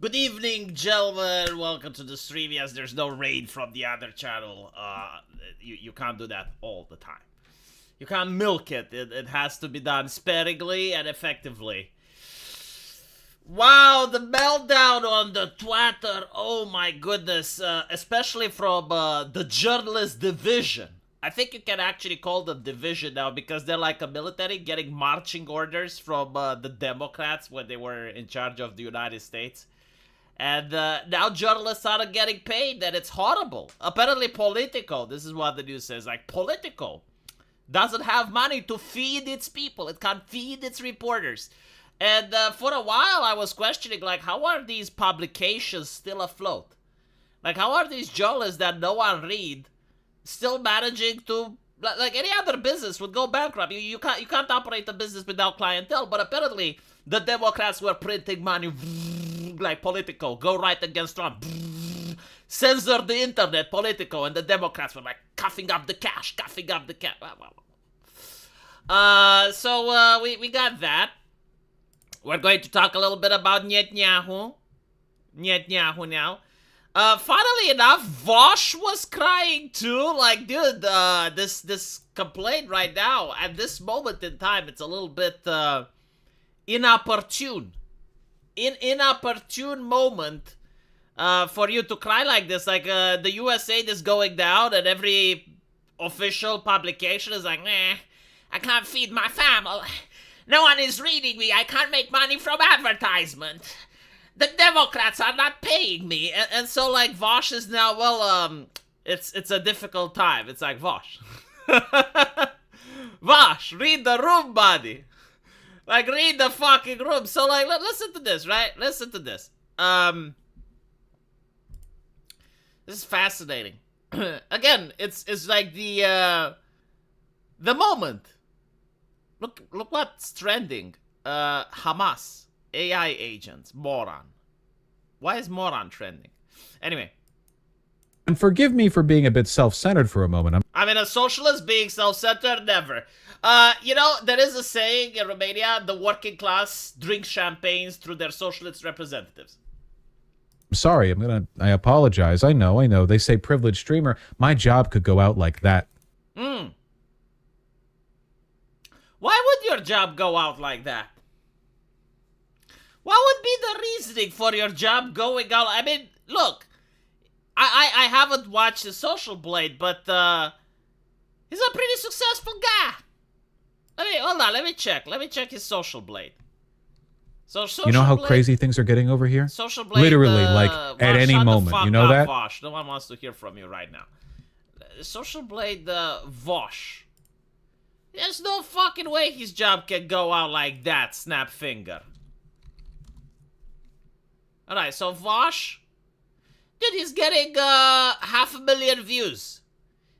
Good evening, gentlemen. Welcome to the stream. Yes, there's no raid from the other channel. You can't do that all the time. You can't milk it. It has to be done sparingly and effectively. Wow, the meltdown on the Twitter. Oh my goodness. Especially from the journalist division. I think you can actually call them division now because they're like a military getting marching orders from the Democrats when they were in charge of the United States. And now journalists are getting paid, and it's horrible. Apparently Politico, this is what the news says, like Politico doesn't have money to feed its people. It can't feed its reporters. And for a while I was questioning, like, how are these publications still afloat? Like, how are these journalists that no one read still managing to, like any other business would go bankrupt. You can't operate a business without clientele, but apparently the Democrats were printing money like Politico, go right against Trump, censor the internet, Politico, and the Democrats were like coughing up the cash. So we got that. We're going to talk a little bit about Netanyahu now. Funnily enough, Vaush was crying too. Like, dude, this complaint right now, at this moment in time, it's a little bit inopportune. Inopportune moment for you to cry like this. Like, the USAID is going down, and every official publication is like, meh, I can't feed my family. No one is reading me. I can't make money from advertisement. The Democrats are not paying me. And so, like, Vaush is now, well, it's a difficult time. It's like, Vaush. Vaush, read the room, buddy. Like, read the fucking room. So, like, listen to this, right? Listen to this. This is fascinating. Again, it's like the moment. Look what's trending. Hamas. AI agents. Moron. Why is moron trending? Anyway. And forgive me for being a bit self-centered for a moment. I mean, a socialist being self-centered? Never. You know, there is a saying in Romania, the working class drinks champagnes through their socialist representatives. I'm sorry, I apologize. I know. They say privileged streamer. My job could go out like that. Why would your job go out like that? What would be the reasoning for your job going out? I mean, look, I haven't watched The Social Blade, but he's a pretty successful guy. Hold on, let me check his Social Blade. So Social you know how Blade, crazy things are getting over here? Social Blade, literally, like at any moment. You know that? Vaush. No one wants to hear from you right now. Social Blade, Vaush. There's no fucking way his job can go out like that, snap finger. Alright, so Vaush, dude, he's getting 500,000 views.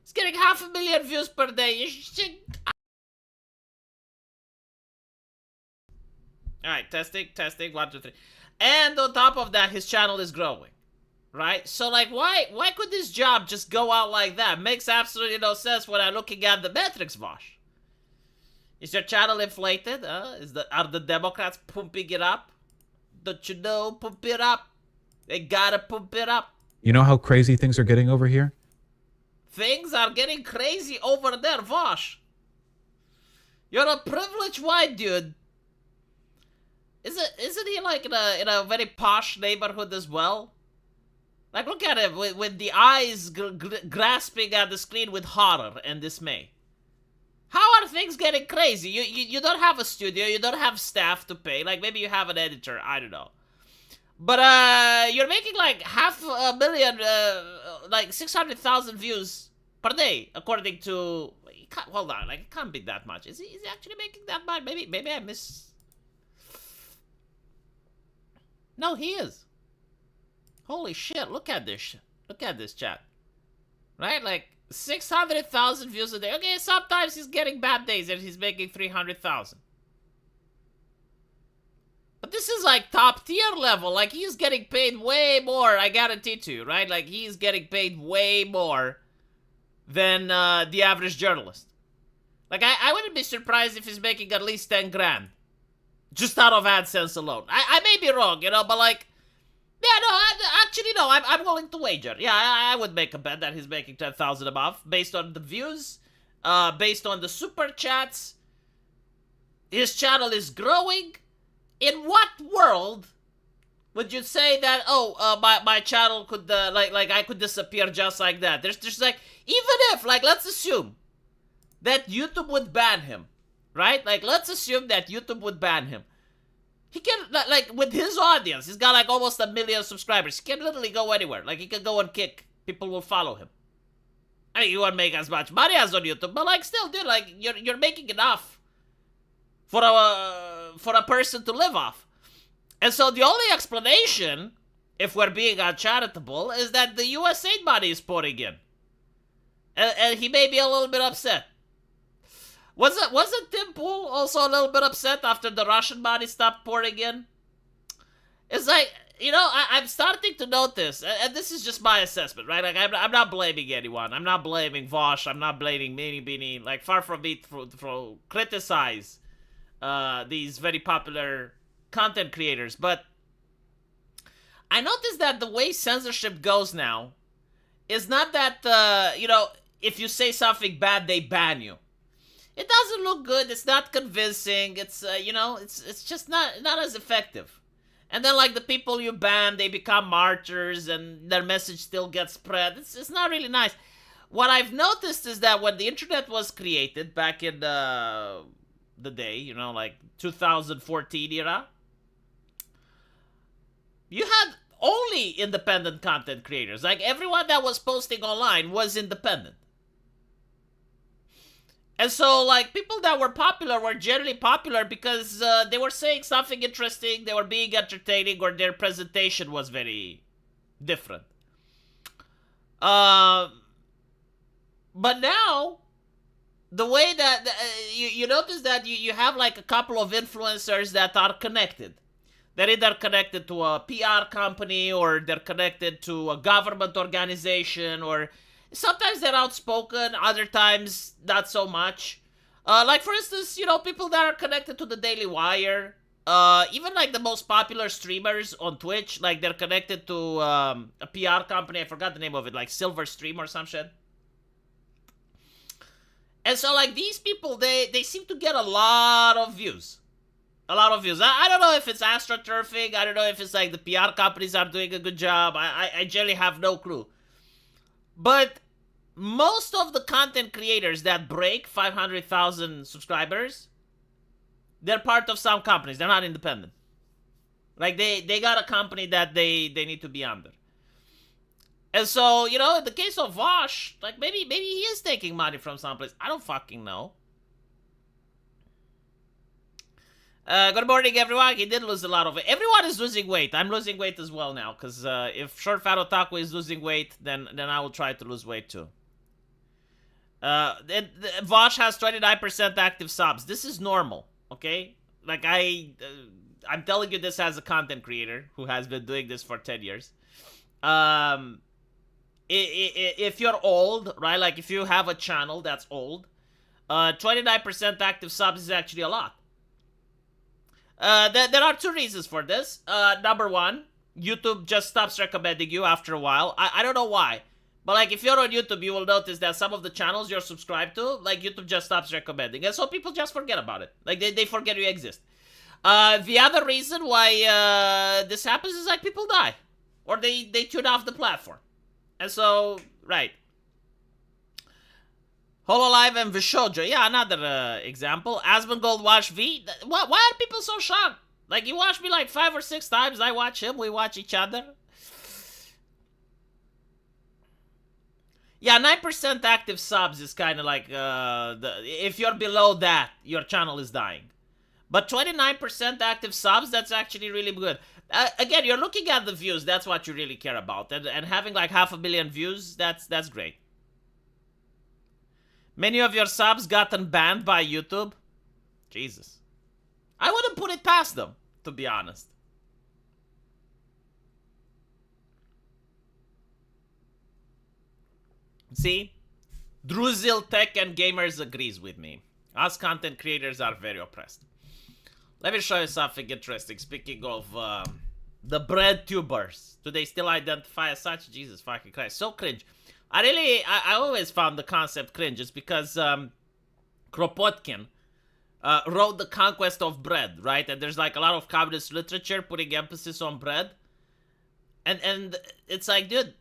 He's getting 500,000 views per day. You should... Alright, testing, 1, 2, 3. And on top of that, his channel is growing. Right? So, like, why could this job just go out like that? Makes absolutely no sense when I'm looking at the metrics, Vaush. Is your channel inflated? Are the Democrats pumping it up? Don't you know? Pump it up. They gotta pump it up. You know how crazy things are getting over here? Things are getting crazy over there, Vaush. You're a privileged white dude. Isn't he like in a very posh neighborhood as well? Like, look at him with the eyes grasping at the screen with horror and dismay. How are things getting crazy? You don't have a studio, you don't have staff to pay. Like, maybe you have an editor, I don't know. But you're making like 500,000, like 600,000 views per day, according to... Hold on, like, it can't be that much. Is he actually making that much? Maybe I miss... No, he is. Holy shit, look at this. Look at this, chat. Right, like... 600,000 views a day. Okay, sometimes he's getting bad days and he's making 300,000. But this is like top tier level. Like, he's getting paid way more, I guarantee to you, right? Like, he's getting paid way more than the average journalist. Like, I wouldn't be surprised if he's making at least 10 grand. Just out of AdSense alone. I may be wrong, you know, but like... Yeah, no, actually, no. I'm willing to wager. Yeah, I would make a bet that he's making 10,000 a month based on the views, based on the super chats. His channel is growing. In what world would you say that? Oh, my channel could like I could disappear just like that? There's just like, even if, like, let's assume that YouTube would ban him, right? Like, let's assume that YouTube would ban him. He can, like, with his audience, he's got like almost 1 million subscribers. He can literally go anywhere. Like, he can go and kick. People will follow him. I mean, he won't make as much money as on YouTube, but like, still, dude, like, you're making enough for a person to live off. And so the only explanation, if we're being uncharitable, is that the USAID money is pouring in, and he may be a little bit upset. Wasn't Tim Pool also a little bit upset after the Russian money stopped pouring in? It's like, you know, I'm starting to notice, and this is just my assessment, right? Like, I'm not blaming anyone. I'm not blaming Vaush. I'm not blaming Meanie Beanie. Like, far from me to criticize these very popular content creators. But I noticed that the way censorship goes now is not that, you know, if you say something bad, they ban you. It doesn't look good. It's not convincing. It's, you know, it's just not as effective. And then, like, the people you ban, they become martyrs and their message still gets spread. It's not really nice. What I've noticed is that when the internet was created back in the day, you know, like 2014 era, you had only independent content creators. Like, everyone that was posting online was independent. And so, like, people that were popular were generally popular because they were saying something interesting, they were being entertaining, or their presentation was very different. But now, the way that you notice that you have like a couple of influencers that are connected. They're either connected to a PR company, or they're connected to a government organization, or sometimes they're outspoken, other times not so much. Like, for instance, you know, people that are connected to the Daily Wire, even like the most popular streamers on Twitch, like they're connected to a PR company, I forgot the name of it, like Silver Stream or some shit. And so, like, these people, they seem to get a lot of views. A lot of views. I don't know if it's astroturfing. I don't know if it's like the PR companies are doing a good job. I generally have no clue. But most of the content creators that break 500,000 subscribers, they're part of some companies. They're not independent. Like, they got a company that they need to be under. And so, you know, in the case of Vaush, like, maybe he is taking money from someplace. I don't fucking know. Good morning, everyone. He did lose a lot of weight. Everyone is losing weight. I'm losing weight as well now, because if Short Fat Otaku is losing weight, then I will try to lose weight too. Vaush has 29% active subs. This is normal, okay? Like, I'm telling you this as a content creator who has been doing this for 10 years. If you're old, right? Like, if you have a channel that's old, 29% active subs is actually a lot. There are two reasons for this. Number one, YouTube just stops recommending you after a while. I don't know why. But, like, if you're on YouTube, you will notice that some of the channels you're subscribed to, like, YouTube just stops recommending. And so people just forget about it. Like, they forget you exist. The other reason why this happens is, like, people die. Or they tune off the platform. And so, right. Hololive and Vishojo. Yeah, another example. Asmongold watch V. Why are people so shocked? Like, you watch me like 5 or 6 times. I watch him. We watch each other. Yeah, 9% active subs is kind of like, if you're below that, your channel is dying. But 29% active subs, that's actually really good. Again, you're looking at the views. That's what you really care about. And having like 500,000 views, that's great. Many of your subs gotten banned by YouTube? Jesus. I wouldn't put it past them, to be honest. See? Druzil Tech and Gamers agrees with me. Us content creators are very oppressed. Let me show you something interesting. Speaking of The bread tubers. Do they still identify as such? Jesus fucking Christ. So cringe. I always found the concept cringe. It's because Kropotkin wrote The Conquest of Bread, right? And there's like a lot of communist literature putting emphasis on bread. And it's like, dude,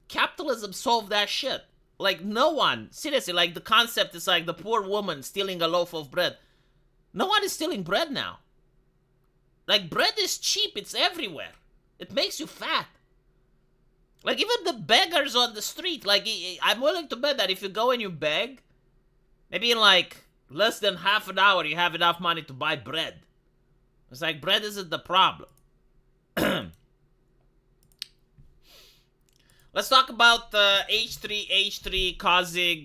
capitalism solved that shit. Like, no one, seriously, like the concept is like the poor woman stealing a loaf of bread. No one is stealing bread now. Like, bread is cheap, it's everywhere. It makes you fat. Like, even the beggars on the street, like, I'm willing to bet that if you go and you beg, maybe in like less than half an hour, you have enough money to buy bread. It's like, bread isn't the problem. Let's talk about H3H3 causing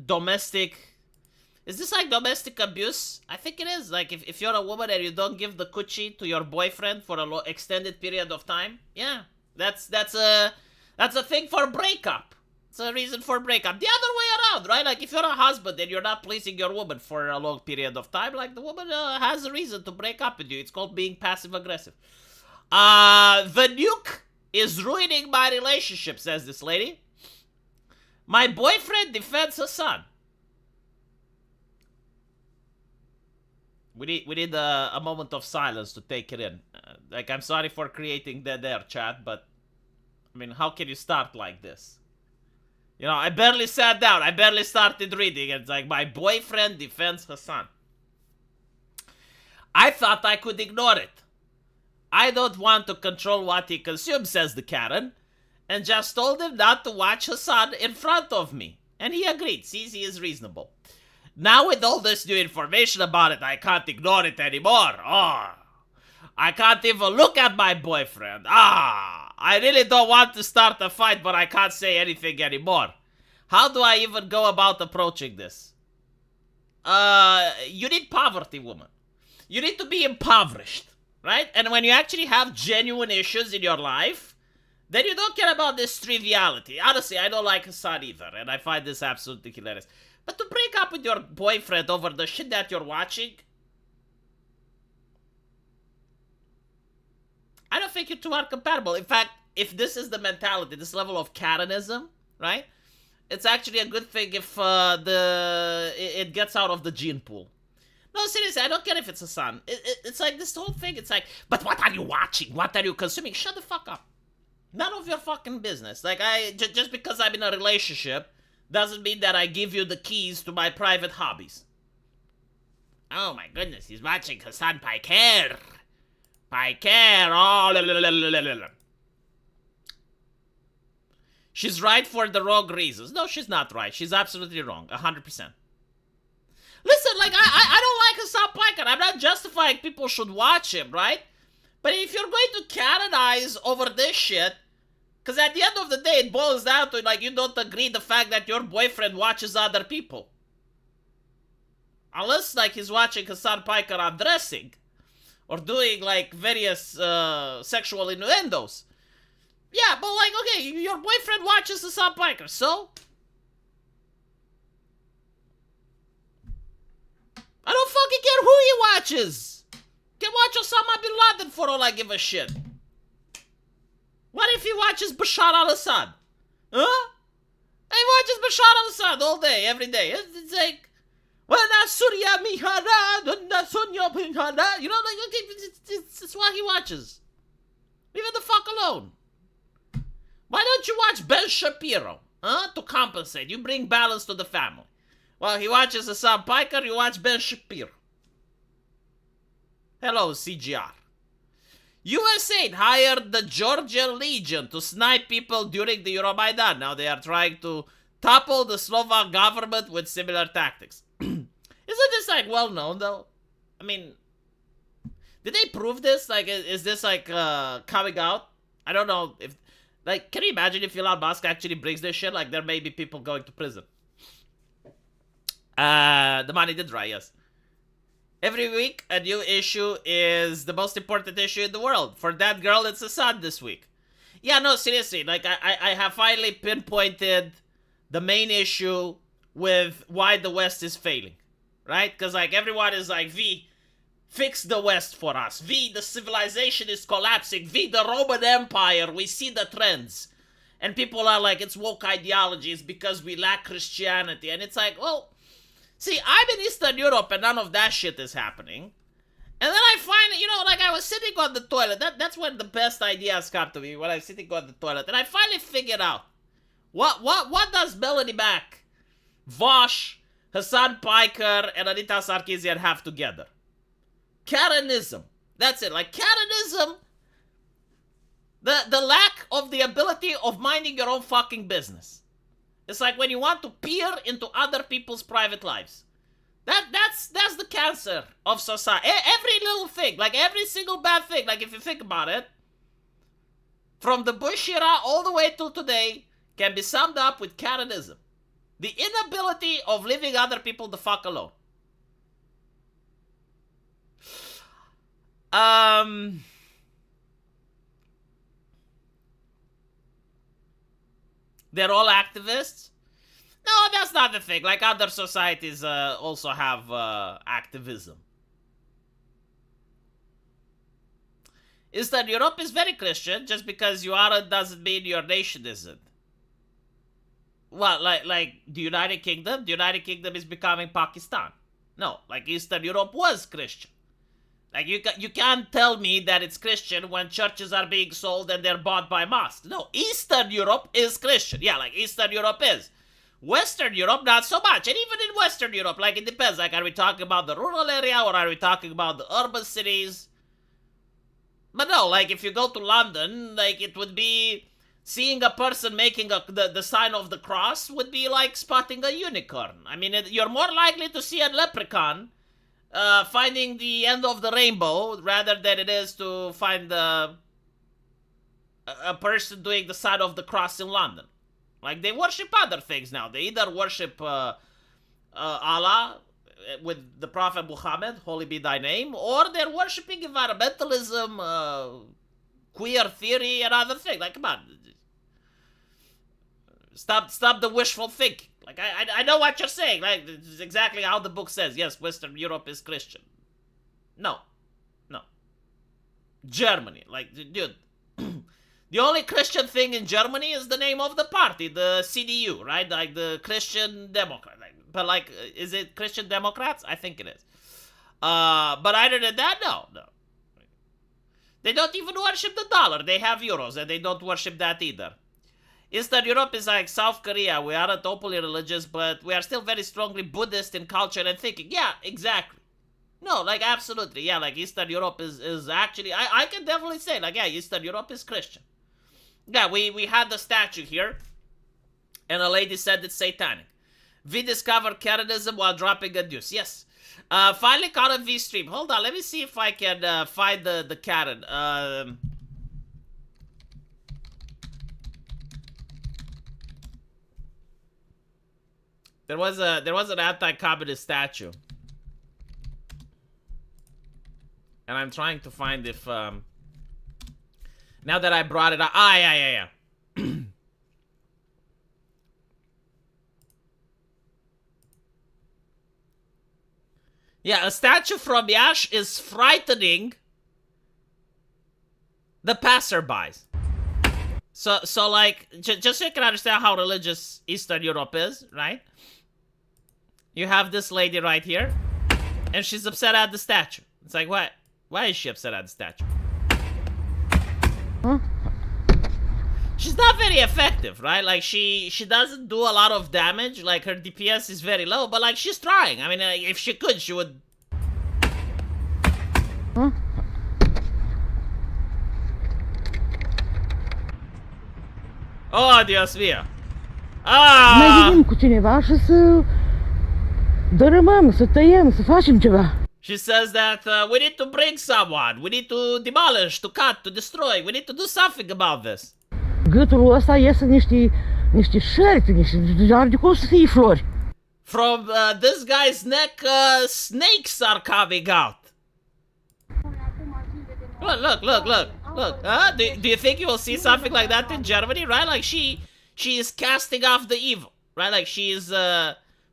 domestic... Is this like domestic abuse? I think it is. Like, if you're a woman and you don't give the coochie to your boyfriend for an extended period of time, yeah, that's a thing for breakup. It's a reason for breakup. The other way around, right? Like, if you're a husband and you're not pleasing your woman for a long period of time, like, the woman has a reason to break up with you. It's called being passive-aggressive. The nuke is ruining my relationship, says this lady. My boyfriend defends her son. We need a moment of silence to take it in. Like, I'm sorry for creating dead air, chat, but I mean, how can you start like this? You know, I barely sat down. I barely started reading. It's like, my boyfriend defends her son. I thought I could ignore it. I don't want to control what he consumes, says the Karen, and just told him not to watch her son in front of me. And he agreed. Sees he is reasonable. Now with all this new information about it, I can't ignore it anymore. Oh, I can't even look at my boyfriend. I really don't want to start a fight, but I can't say anything anymore. How do I even go about approaching this? You need poverty, woman. You need to be impoverished. Right? And when you actually have genuine issues in your life, then you don't care about this triviality. Honestly, I don't like Hassan either, and I find this absolutely hilarious. But to break up with your boyfriend over the shit that you're watching, I don't think you two are compatible. In fact, if this is the mentality, this level of Karenism, right? It's actually a good thing if it gets out of the gene pool. No, seriously, I don't care if it's a son. It's like this whole thing. It's like, but what are you watching? What are you consuming? Shut the fuck up. None of your fucking business. Like, just because I'm in a relationship doesn't mean that I give you the keys to my private hobbies. Oh my goodness, he's watching Hassan Piker. Piker. Oh, she's right for the wrong reasons. No, she's not right. She's absolutely wrong. 100%. Listen, like, I don't like Hassan Piker. I'm not justifying people should watch him, right? But if you're going to canonize over this shit, because at the end of the day, it boils down to, like, you don't agree the fact that your boyfriend watches other people. Unless, like, he's watching Hassan Piker undressing, or doing, like, various sexual innuendos. Yeah, but, like, okay, your boyfriend watches Hassan Piker, so... I don't fucking care who he watches. Can watch Osama bin Laden for all I give a shit. What if he watches Bashar al-Assad? Huh? He watches Bashar al-Assad all day, every day. It's like, well, Surya Mihara, Sonya Mihara. You know, like, okay, it's what he watches. Leave it the fuck alone. Why don't you watch Ben Shapiro? Huh? To compensate. You bring balance to the family. Well, he watches Hassan Piker, you watch Ben Shapiro. Hello, CGR. USAID hired the Georgian Legion to snipe people during the Euromaidan. Now they are trying to topple the Slovak government with similar tactics. Isn't this, like, well known, though? I mean, did they prove this? Like, is this, like, coming out? I don't know if... Like, can you imagine if Elon Musk actually brings this shit? Like, there may be people going to prison. The money did dry, yes. Every week, a new issue is the most important issue in the world. For that girl, it's Assad this week. Yeah, no, seriously. Like, I have finally pinpointed the main issue with why the West is failing. Right? Because, like, everyone is like, V, fix the West for us. The civilization is collapsing. The Roman Empire, we see the trends. And people are like, it's woke ideology. It's because we lack Christianity. And it's like, well, see, I'm in Eastern Europe and none of that shit is happening. And then I find, you know, like I was sitting on the toilet. That's when the best ideas come to me, when I'm sitting on the toilet. And I finally figured out, what does Melanie Mack, Vaush, Hassan Piker, and Anita Sarkeesian have together? Karenism. That's it. Like, Karenism, the lack of the ability of minding your own fucking business. It's like when you want to peer into other people's private lives. That's the cancer of society. Every little thing, like every single bad thing, like if you think about it, from the Bush era all the way till today, can be summed up with Karenism. The inability of leaving other people the fuck alone. They're all activists? No, that's not the thing. Like, other societies also have activism. Eastern Europe is very Christian. Just because you aren't doesn't mean your nation isn't. Well, like the United Kingdom? The United Kingdom is becoming Pakistan. No, like Eastern Europe was Christian. Like, you can't tell me that it's Christian when churches are being sold and they're bought by mosques. No, Eastern Europe is Christian. Yeah, like Eastern Europe is. Western Europe, not so much. And even in Western Europe, like, it depends. Like, are we talking about the rural area or are we talking about the urban cities? But no, like, if you go to London, like, it would be seeing a person making the sign of the cross would be like spotting a unicorn. I mean, you're more likely to see a leprechaun finding the end of the rainbow rather than it is to find a person doing the sign of the cross in London. Like, they worship other things now. They either worship Allah with the Prophet Muhammad, holy be thy name, or they're worshiping environmentalism, queer theory, and other things. Like, come on. Stop the wishful thinking. Like, I know what you're saying. Like, it's exactly how the book says. Yes, Western Europe is Christian. No. Germany. Like, dude. The only Christian thing in Germany is the name of the party, the CDU, right? Like the Christian Democrat. But like, is it Christian Democrats? I think it is. But other than that, no. They don't even worship the dollar. They have euros, and they don't worship that either. Eastern Europe is like South Korea. We aren't openly religious, but we are still very strongly Buddhist in culture and thinking. Yeah, exactly. No, like, absolutely. Yeah, like, Eastern Europe is actually, I can definitely say, like, yeah, Eastern Europe is Christian. Yeah, we had the statue here, and a lady said it's satanic. We discovered Karenism while dropping a deuce. Yes. Finally caught a V-stream. Hold on, let me see if I can find the Karen. There was an anti-communist statue. And I'm trying to find if, now that I brought it up. Yeah. Yeah, a statue from Yash is frightening the passerbys. So like, just so you can understand how religious Eastern Europe is, right? You have this lady right here, and she's upset at the statue. It's like, what? Why is she upset at the statue? Huh? She's not very effective, right? Like, she doesn't do a lot of damage. Like, her DPS is very low, but like, she's trying. I mean, if she could, she would. Huh? Oh, Dios mío. She says that we need to bring someone. We need to demolish, to cut, to destroy. We need to do something about this. From this guy's neck, snakes are coming out. Look. Do you think you will see something like that in Germany, right? Like, she is casting off the evil, right? Like, she is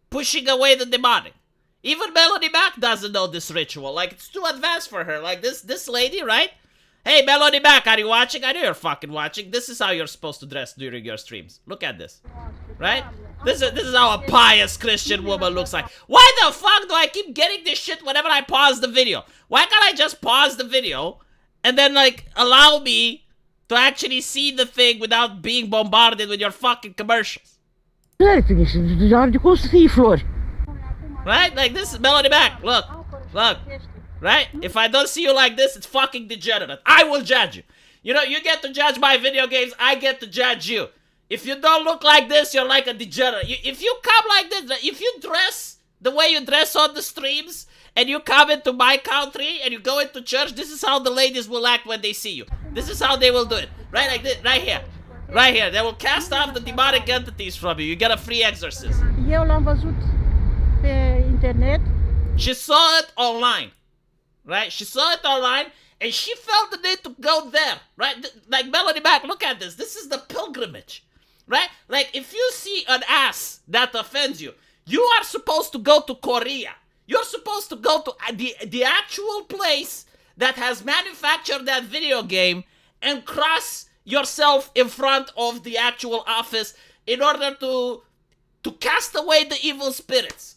pushing away the demonic. Even Melody Mac doesn't know this ritual. Like, it's too advanced for her. Like, this lady, right? Hey, Melody Mac, are you watching? I know you're fucking watching. This is how you're supposed to dress during your streams. Look at this. Right? This is how a pious Christian woman looks like. Why the fuck do I keep getting this shit whenever I pause the video? Why can't I just pause the video and then, like, allow me to actually see the thing without being bombarded with your fucking commercials? Right? Like, this is Melody Mac. Look. Look. Right? If I don't see you like this, it's fucking degenerate. I will judge you. You know, you get to judge my video games, I get to judge you. If you don't look like this, you're like a degenerate. If you come like this, if you dress the way you dress on the streams, and you come into my country, and you go into church, this is how the ladies will act when they see you. This is how they will do it. Right like this, right here. Right here. They will cast off the demonic entities from you. You get a free exorcism. Eu l-am văzut pe internet. She saw it online. Right? She saw it online, and she felt the need to go there. Right? Like Melody Mac, look at this. This is the pilgrimage. Right? Like, if you see an ass that offends you, you are supposed to go to Korea. You're supposed to go to the actual place that has manufactured that video game and cross yourself in front of the actual office in order to cast away the evil spirits.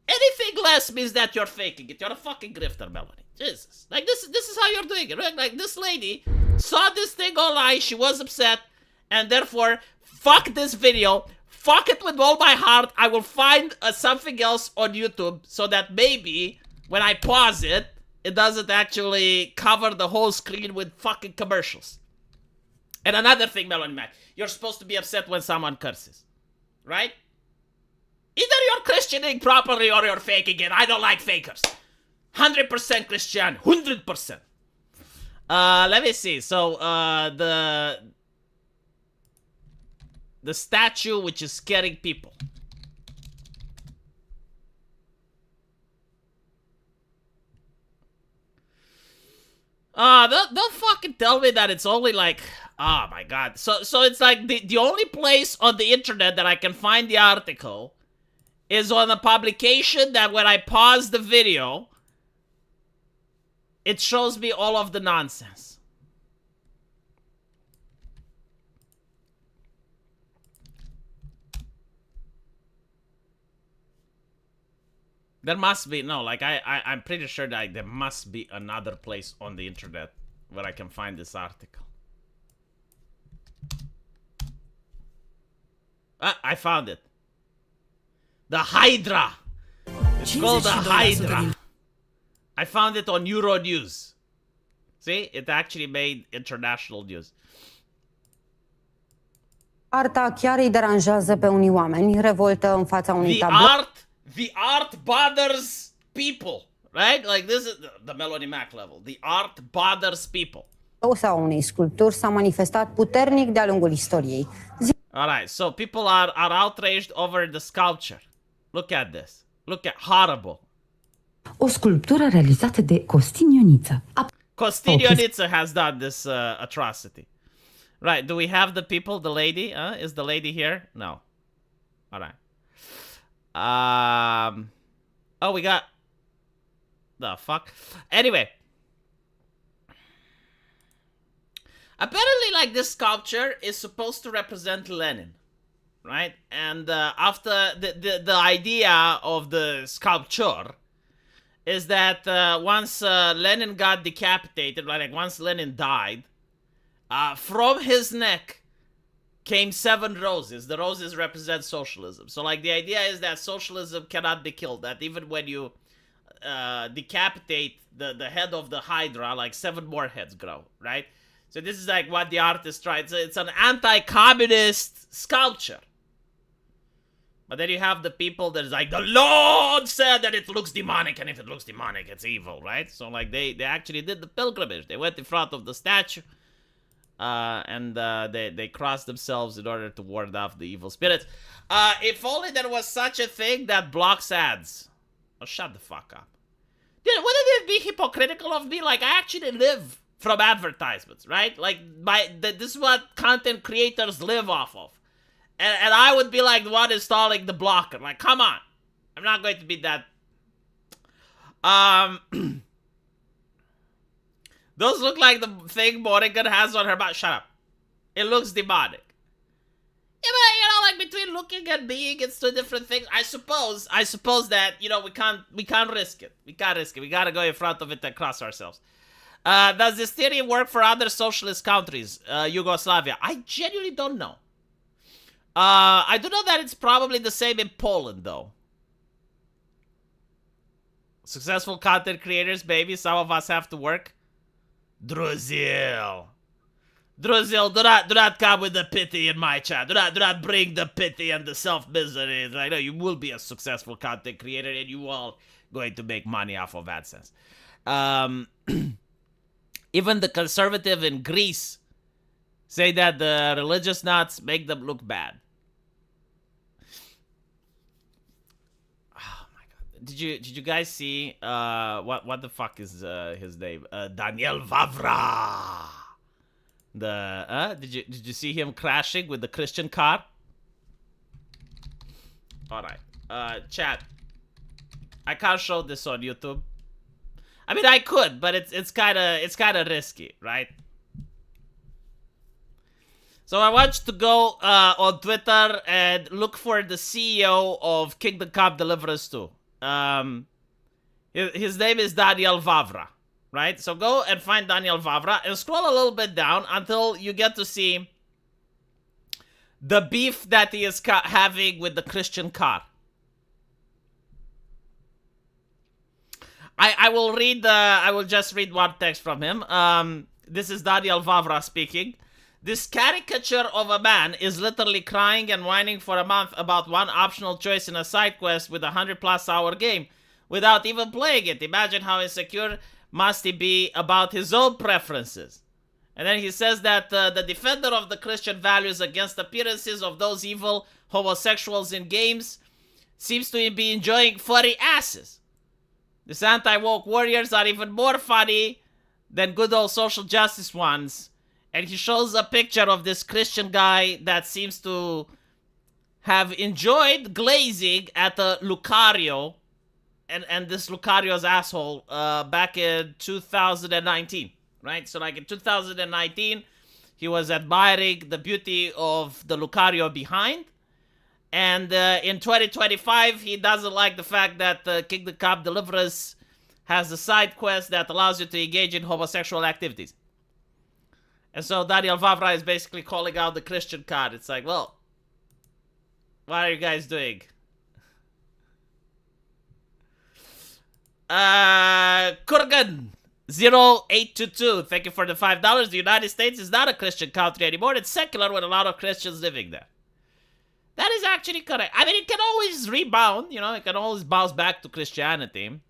Anything less means that you're faking it. You're a fucking grifter, Melody. Jesus. Like, this is how you're doing it, right? Like, this lady saw this thing online, she was upset, and therefore, fuck this video, fuck it with all my heart, I will find something else on YouTube so that maybe, when I pause it, it doesn't actually cover the whole screen with fucking commercials. And another thing, Melody Mac, you're supposed to be upset when someone curses, right? Either you're Christianing properly or you're faking it. I don't like fakers. 100% Christian, 100%. Let me see. So, the statue which is scaring people. Don't fucking tell me that it's only like, oh my god. So it's like the only place on the internet that I can find the article is on a publication that when I pause the video, it shows me all of the nonsense. There must be, no, like I'm pretty sure that there must be another place on the internet where I can find this article. I found it. The Hydra. It's called the Hydra. I found it on Euronews. See? It actually made international news. Arta chiar îi deranjează pe unii oameni, revoltă în fața unui tablou. The art bothers people, right? Like, this is the Melody Mac level. The art bothers people. Sau unei sculpturi s-a manifestat puternic de-a lungul istoriei. Alright, so people are outraged over the sculpture. Look at this. Look at, horrible. O sculptură realizată de Costin Ioniță. Costin Ioniță has done this atrocity. Right, do we have the people, the lady? Is the lady here? No. Alright. Oh, we got... The fuck? Anyway. Apparently, like, this sculpture is supposed to represent Lenin. Right? And after the idea of the sculpture is that once Lenin got decapitated, like once Lenin died, from his neck came 7 roses. The roses represent socialism. So, like, the idea is that socialism cannot be killed. That even when you decapitate the head of the Hydra, like 7 more heads grow, right? So this is like what the artist tried. So it's an anti-communist sculpture. But then you have the people that is like, the Lord said that it looks demonic, and if it looks demonic, it's evil, right? So, like, they actually did the pilgrimage. They went in front of the statue. And they crossed themselves in order to ward off the evil spirits. If only there was such a thing that blocks ads. Oh, shut the fuck up. Dude, wouldn't it be hypocritical of me? Like, I actually live from advertisements, right? Like, this is what content creators live off of. And I would be like the one installing the blocker. Like, come on. I'm not going to be that Those look like the thing Morrigan has on her back. Shut up. It looks demonic. Yeah, but you know, like between looking and being, it's two different things. I suppose that, you know, we can't risk it. We can't risk it. We gotta go in front of it and cross ourselves. Does this theory work for other socialist countries? Yugoslavia? I genuinely don't know. I do know that it's probably the same in Poland, though. Successful content creators, baby. Some of us have to work. Druzil, do not come with the pity in my chat. Do not bring the pity and the self-misery. I know you will be a successful content creator and you all going to make money off of AdSense. Even the conservative in Greece say that the religious nuts make them look bad. Oh my god! Did you guys see what the fuck is his name? Daniel Vavra. Did you see him crashing with the Christian car? All right, chat. I can't show this on YouTube. I mean, I could, but it's kind of risky, right? So I want you to go on Twitter and look for the CEO of Kingdom Come Deliverance 2. His name is Daniel Vavra, right? So go and find Daniel Vavra and scroll a little bit down until you get to see the beef that he is having with the Christian car. I will just read one text from him. This is Daniel Vavra speaking. This caricature of a man is literally crying and whining for a month about one optional choice in a side quest with a 100+ hour game without even playing it. Imagine how insecure must he be about his own preferences. And then he says that the defender of the Christian values against appearances of those evil homosexuals in games seems to be enjoying furry asses. These anti-woke warriors are even more funny than good old social justice ones. And he shows a picture of this Christian guy that seems to have enjoyed glazing at a Lucario. And this Lucario's asshole back in 2019. Right? So like in 2019, he was admiring the beauty of the Lucario behind. And in 2025, he doesn't like the fact that Kingdom Come Deliverance has a side quest that allows you to engage in homosexual activities. And so Daniel Vavra is basically calling out the Christian card. It's like, well, what are you guys doing? Kurgan 0822, thank you for the $5. The United States is not a Christian country anymore. It's secular with a lot of Christians living there. That is actually correct. I mean, it can always rebound, you know, it can always bounce back to Christianity.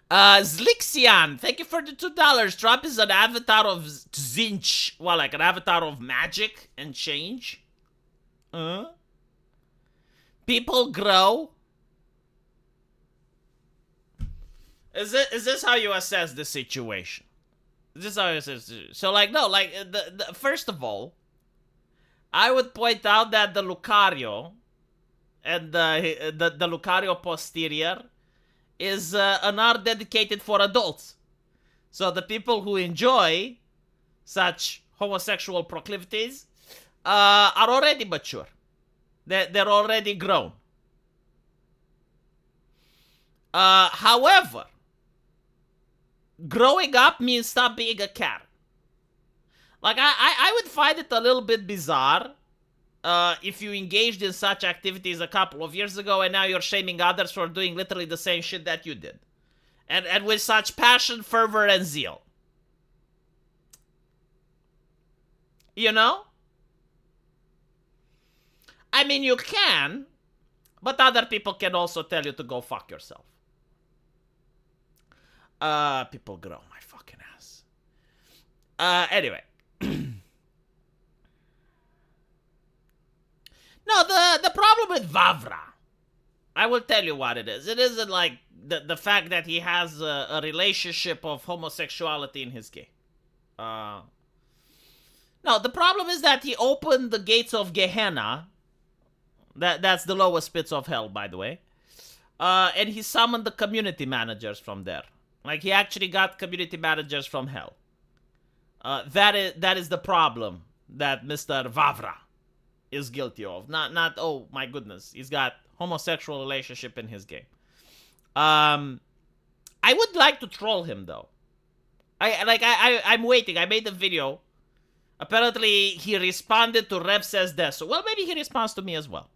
Zlixian, thank you for the $2. Trump is an avatar of Zinch. Well, like an avatar of magic and change. People grow. Is this how you assess the situation? Is this how you assess it? So, like, no, like, first of all, I would point out that the Lucario and the Lucario posterior is an art dedicated for adults. So the people who enjoy such homosexual proclivities are already mature. They're already grown. However, growing up means stop being a cat. Like, I would find it a little bit bizarre if you engaged in such activities a couple of years ago and now you're shaming others for doing literally the same shit that you did. And with such passion, fervor, and zeal. You know? I mean, you can, but other people can also tell you to go fuck yourself. People grow, my fucking ass. Anyway. No, the problem with Vavra, I will tell you what it is. It isn't like the fact that he has a relationship of homosexuality in his game. No, the problem is that he opened the gates of Gehenna. That's the lowest pits of hell, by the way. And he summoned the community managers from there. Like, he actually got community managers from hell. That is the problem that Mr. Vavra is guilty of. Not oh my goodness, he's got homosexual relationship in his game. I would like to troll him though. I'm waiting. I made a video. Apparently he responded to Rev Says This. So well, maybe he responds to me as well.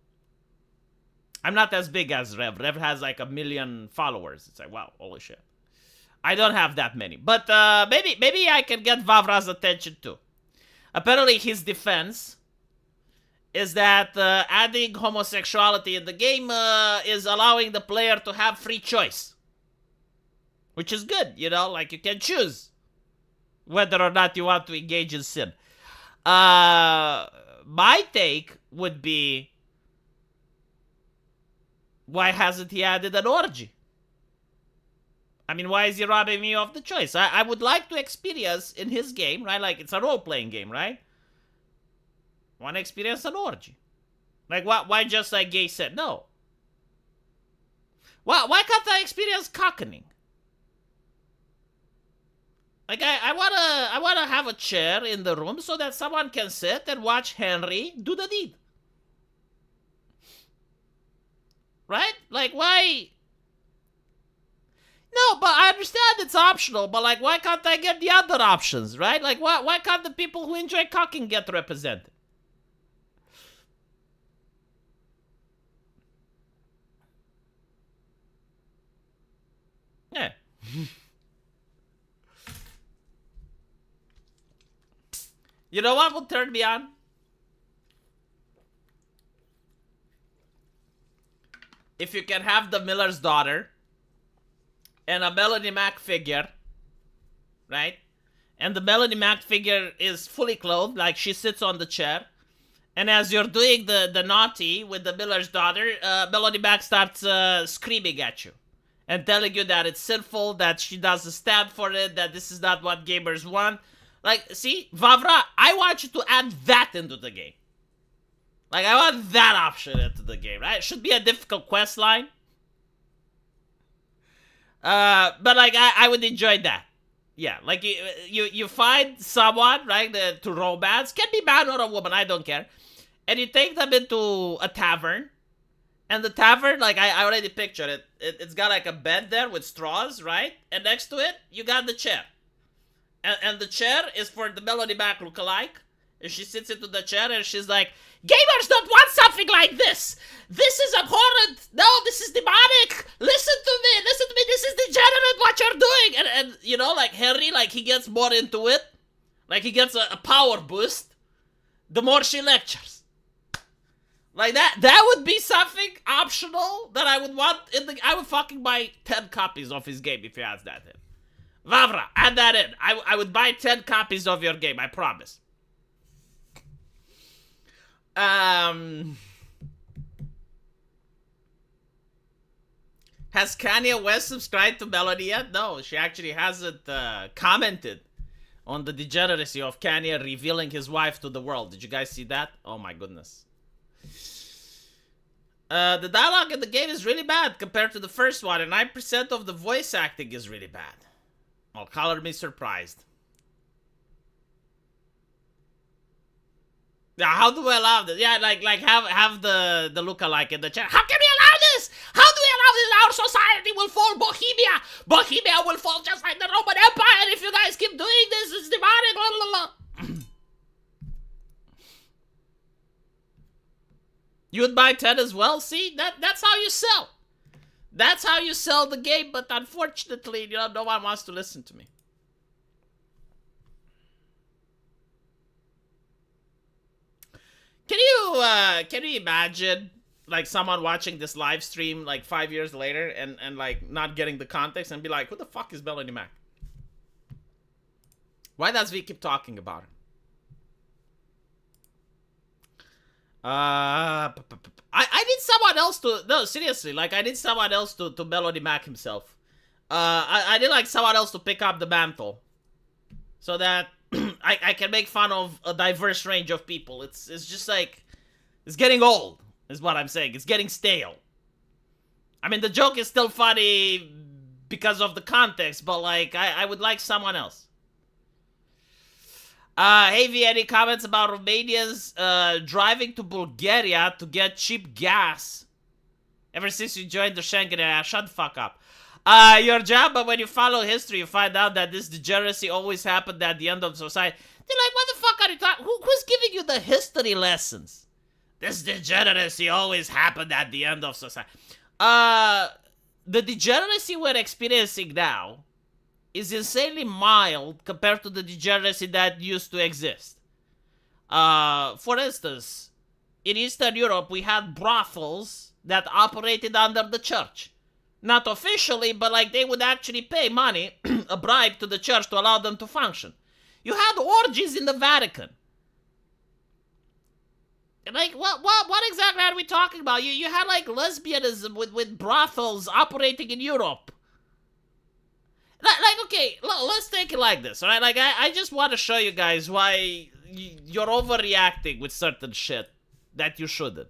I'm not as big as Rev. Rev has like 1 million followers. It's like, wow, holy shit. I don't have that many. But maybe I can get Vavra's attention too. Apparently his defense is that adding homosexuality in the game is allowing the player to have free choice. Which is good, you know, like you can choose whether or not you want to engage in sin. My take would be, why hasn't he added an orgy? I mean, why is he robbing me of the choice? I would like to experience in his game, right? Like, it's a role-playing game, right? Want to experience an orgy. Like, why just like gay said? No. Why can't I experience cockening? Like, I wanna have a chair in the room so that someone can sit and watch Henry do the deed. Right? Like, why? No, but I understand it's optional, but like, why can't I get the other options, right? Like, why can't the people who enjoy cocking get represented? Yeah. You know what will turn me on? If you can have the Miller's daughter and a Melanie Mac figure, right? And the Melanie Mac figure is fully clothed, like she sits on the chair. And as you're doing the naughty with the Miller's daughter, Melanie Mac starts screaming at you. And telling you that it's sinful, that she doesn't stand for it, that this is not what gamers want. Like, see, Vavra, I want you to add that into the game. Like, I want that option into the game, right? It should be a difficult quest line. But like, I would enjoy that. Yeah, like, you find someone, right, to romance. Can be man or a woman, I don't care. And you take them into a tavern. And the tavern, like, I already pictured it. It's got like a bed there with straws, right? And next to it, you got the chair. And the chair is for the Melody Mac lookalike. And she sits into the chair and she's like, gamers don't want something like this. This is abhorrent. No, this is demonic. Listen to me. This is degenerate what you're doing. And you know, like Henry, like he gets more into it. Like he gets a power boost. The more she lectures. Like that would be something optional that I would want in the. I would fucking buy 10 copies of his game if he has that in. Vavra, add that in. I would buy 10 copies of your game, I promise. Has Kanye West subscribed to Melody yet? No, she actually hasn't commented on the degeneracy of Kanye revealing his wife to the world. Did you guys see that? Oh my goodness. The dialogue in the game is really bad compared to the first one, and 9% of the voice acting is really bad. Well, color me surprised. Yeah, how do we allow this? Yeah, like have the lookalike in the chat. How can we allow this? How do we allow this? Our society will fall. Bohemia will fall just like the Roman Empire if you guys keep doing this. It's demonic. Blah, blah, blah. You would buy 10 as well? See, that's how you sell. That's how you sell the game, but unfortunately, you know, no one wants to listen to me. Can you imagine like someone watching this live stream like 5 years later and like not getting the context and be like, who the fuck is Melanie Mac? Why does V keep talking about it? I need someone else to, no, seriously, like I need someone else to Melody Mac himself. I need like someone else to pick up the mantle so that I can make fun of a diverse range of people. It's just like, it's getting old is what I'm saying. It's getting stale. I mean, the joke is still funny because of the context, but like, I would like someone else. Hey, V, any comments about Romanians driving to Bulgaria to get cheap gas ever since you joined the Schengen area? Shut the fuck up. Your job, but when you follow history, you find out that this degeneracy always happened at the end of society. They're like, what the fuck are you talking? Who's giving you the history lessons? This degeneracy always happened at the end of society. The degeneracy we're experiencing now is insanely mild compared to the degeneracy that used to exist. For instance, in Eastern Europe, we had brothels that operated under the church. Not officially, but like they would actually pay money, a bribe to the church to allow them to function. You had orgies in the Vatican. Like, what exactly are we talking about? You had like lesbianism with brothels operating in Europe. Like, okay, let's take it like this, alright? Like, I just want to show you guys why you're overreacting with certain shit that you shouldn't.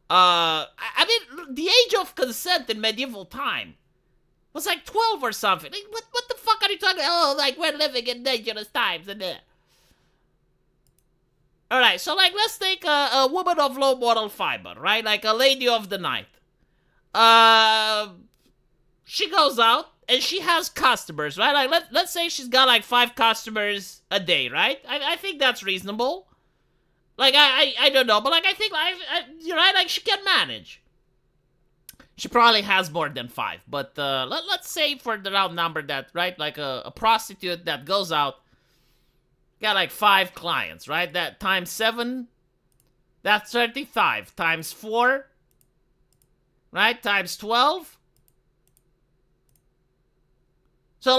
I mean, the age of consent in medieval time was like 12 or something. Like, what the fuck are you talking about? Oh, like, we're living in dangerous times and there. Alright, so like, let's take a woman of low moral fiber, right? Like a lady of the night. She goes out and she has customers, right? Like, let's say she's got like 5 customers a day, right? I think that's reasonable. Like, I don't know, but like, I think, you're right, like, she can manage. She probably has more than 5, but let's say for the round number that, right, like a prostitute that goes out, got like 5 clients, right? That times 7, that's 35. Times 4, right? Times 12,